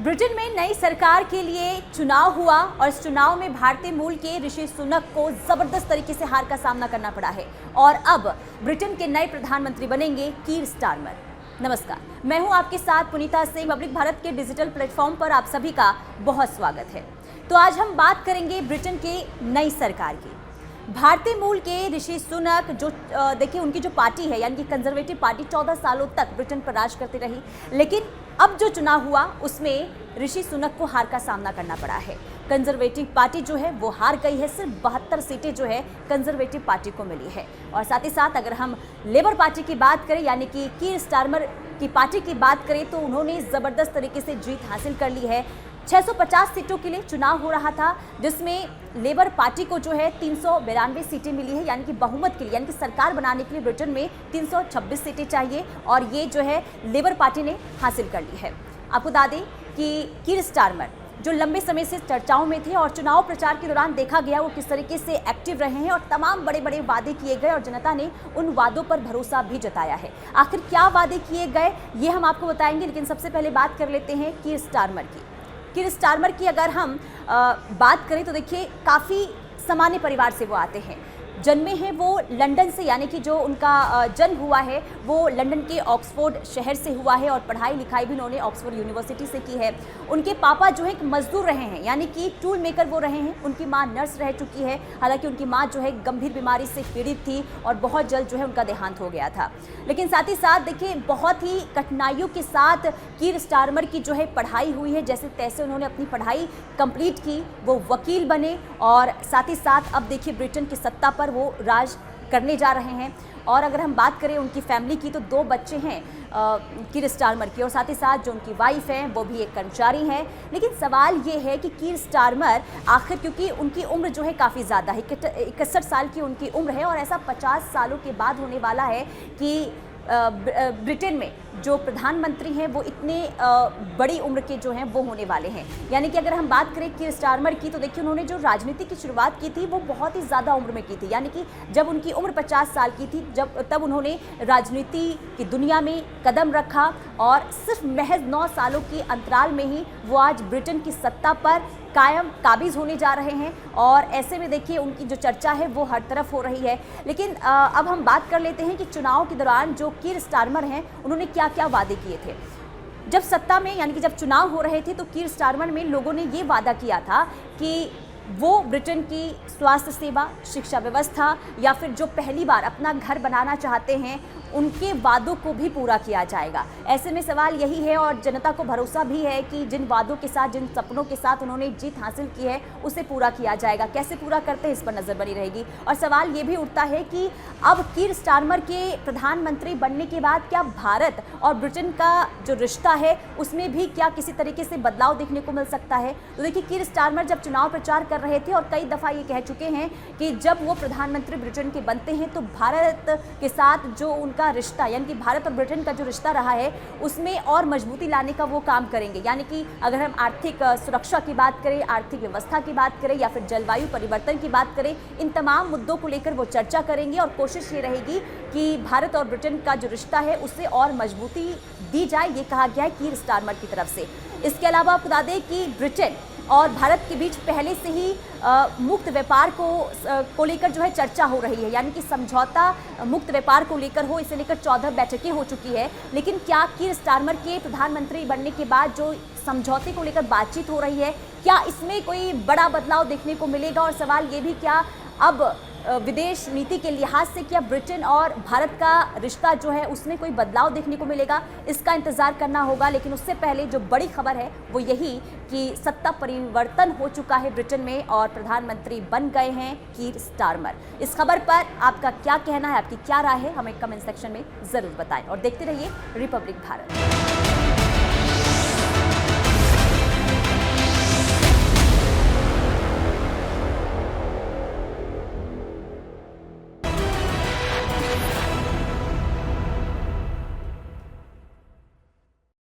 Britain में नई सरकार के लिए चुनाव हुआ और इस चुनाव में भारतीय मूल के ऋषि सुनक को जबरदस्त तरीके से हार का सामना करना पड़ा है और अब ब्रिटेन के नए प्रधानमंत्री बनेंगे कीर स्टारमर। नमस्कार, मैं हूं आपके साथ पुनीता सिंह। रिपब्लिक भारत के डिजिटल प्लेटफॉर्म पर आप सभी का बहुत स्वागत है। तो आज हम बात करेंगे ब्रिटेन के नई सरकार की। भारतीय मूल के ऋषि सुनक जो देखिए उनकी जो पार्टी है यानी कि कंजर्वेटिव पार्टी 14 सालों तक ब्रिटेन पर राज करती रही, लेकिन अब जो चुनाव हुआ उसमें ऋषि सुनक को हार का सामना करना पड़ा है। कंजर्वेटिव पार्टी जो है वो हार गई है। सिर्फ 72 सीटें जो है कंजर्वेटिव पार्टी को मिली है। और साथ ही साथ अगर हम लेबर पार्टी की बात करें यानी कि कीर स्टारमर की पार्टी की बात करें तो उन्होंने ज़बरदस्त तरीके से जीत हासिल कर ली है। 650 सीटों के लिए चुनाव हो रहा था, जिसमें लेबर पार्टी को जो है 392 सीटें मिली है, यानी कि बहुमत के लिए, यानी कि सरकार बनाने के लिए ब्रिटेन में 326 सीटें चाहिए और ये जो है लेबर पार्टी ने हासिल कर ली है। आपको बता दें कि कीर स्टारमर जो लंबे समय से चर्चाओं में थे और चुनाव प्रचार के दौरान देखा गया वो किस तरीके से एक्टिव रहे हैं और तमाम बड़े बड़े वादे किए गए और जनता ने उन वादों पर भरोसा भी जताया है। आखिर क्या वादे किए गए ये हम आपको बताएंगे, लेकिन सबसे पहले बात कर लेते हैं कीर स्टारमर की। कीर स्टारमर की अगर हम बात करें तो देखिए काफ़ी सामान्य परिवार से वो आते हैं। जन्मे हैं वो लंदन से, यानी कि जो उनका जन्म हुआ है वो लंदन के ऑक्सफोर्ड शहर से हुआ है और पढ़ाई लिखाई भी उन्होंने ऑक्सफोर्ड यूनिवर्सिटी से की है। उनके पापा जो है एक मजदूर रहे हैं, यानी कि टूल मेकर वो रहे हैं। उनकी माँ नर्स रह चुकी है। हालांकि उनकी माँ जो है गंभीर बीमारी से पीड़ित थी और बहुत जल्द जो है उनका देहांत हो गया था। लेकिन साथ ही साथ देखिए बहुत ही कठिनाइयों के साथ कीर स्टारमर की जो है पढ़ाई हुई है। जैसे तैसे उन्होंने अपनी पढ़ाई कंप्लीट की, वो वकील बने और साथ ही साथ अब देखिए ब्रिटेन की सत्ता पर वो राज करने जा रहे हैं। और अगर हम बात करें उनकी फैमिली की तो 2 बच्चे हैं कीर स्टारमर की और साथ ही साथ जो उनकी वाइफ हैं वो भी एक कर्मचारी हैं। लेकिन सवाल ये है कि कीर स्टारमर आखिर, क्योंकि उनकी उम्र जो है काफ़ी ज़्यादा है, 61 साल की उनकी उम्र है और ऐसा 50 सालों के बाद होने वाला है कि ब्रिटेन में जो प्रधानमंत्री हैं वो इतने बड़ी उम्र के जो हैं वो होने वाले हैं। यानी कि अगर हम बात करें कीर स्टारमर की तो देखिए उन्होंने जो राजनीति की शुरुआत की थी वो बहुत ही ज़्यादा उम्र में की थी। यानी कि जब उनकी उम्र 50 साल की थी तब उन्होंने राजनीति की दुनिया में कदम रखा और सिर्फ महज 9 सालों के अंतराल में ही वो आज ब्रिटेन की सत्ता पर काबिज होने जा रहे हैं। और ऐसे में देखिए उनकी जो चर्चा है वो हर तरफ हो रही है। लेकिन अब हम बात कर लेते हैं कि चुनाव के दौरान जो कीर स्टारमर हैं उन्होंने क्या क्या वादे किए थे। जब सत्ता में यानी कि जब चुनाव हो रहे थे तो कीर स्टारमर में लोगों ने ये वादा किया था कि वो ब्रिटेन की स्वास्थ्य सेवा, शिक्षा व्यवस्था या फिर जो पहली बार अपना घर बनाना चाहते हैं उनके वादों को भी पूरा किया जाएगा। ऐसे में सवाल यही है और जनता को भरोसा भी है कि जिन वादों के साथ, जिन सपनों के साथ उन्होंने जीत हासिल की है उसे पूरा किया जाएगा। कैसे पूरा करते हैं इस पर नज़र बनी रहेगी। और सवाल ये भी उठता है कि अब कीर स्टारमर के प्रधानमंत्री बनने के बाद क्या भारत और ब्रिटेन का जो रिश्ता है उसमें भी क्या किसी तरीके से बदलाव देखने को मिल सकता है। तो देखिए कीर स्टारमर जब चुनाव प्रचार कर रहे थे और कई दफ़ा ये कह चुके हैं कि जब वो प्रधानमंत्री ब्रिटेन के बनते हैं तो भारत के साथ जो उनका रिश्ता, यानी कि भारत और ब्रिटेन का जो रिश्ता रहा है उसमें और मजबूती लाने का वो काम करेंगे। यानी कि अगर हम आर्थिक सुरक्षा की बात करें, आर्थिक व्यवस्था की बात करें या फिर जलवायु परिवर्तन की बात करें, इन तमाम मुद्दों को लेकर वो चर्चा करेंगे और कोशिश ये रहेगी कि भारत और ब्रिटेन का जो रिश्ता है उससे और मजबूती दी जाए, ये कहा गया है कीर स्टारमर की तरफ से। इसके अलावा आपको बता दें कि ब्रिटेन और भारत के बीच पहले से ही मुक्त व्यापार को लेकर जो है चर्चा हो रही है, यानी कि समझौता मुक्त व्यापार को लेकर हो, इसे लेकर 14 बैठकें हो चुकी है। लेकिन क्या कीर स्टारमर के प्रधानमंत्री बनने के बाद जो समझौते को लेकर बातचीत हो रही है क्या इसमें कोई बड़ा बदलाव देखने को मिलेगा। और सवाल ये भी क्या अब विदेश नीति के लिहाज से क्या ब्रिटेन और भारत का रिश्ता जो है उसमें कोई बदलाव देखने को मिलेगा, इसका इंतजार करना होगा। लेकिन उससे पहले जो बड़ी खबर है वो यही कि सत्ता परिवर्तन हो चुका है ब्रिटेन में और प्रधानमंत्री बन गए हैं कीर स्टारमर। इस खबर पर आपका क्या कहना है, आपकी क्या राय है, हमें कमेंट सेक्शन में जरूर बताएं और देखते रहिए रिपब्लिक भारत।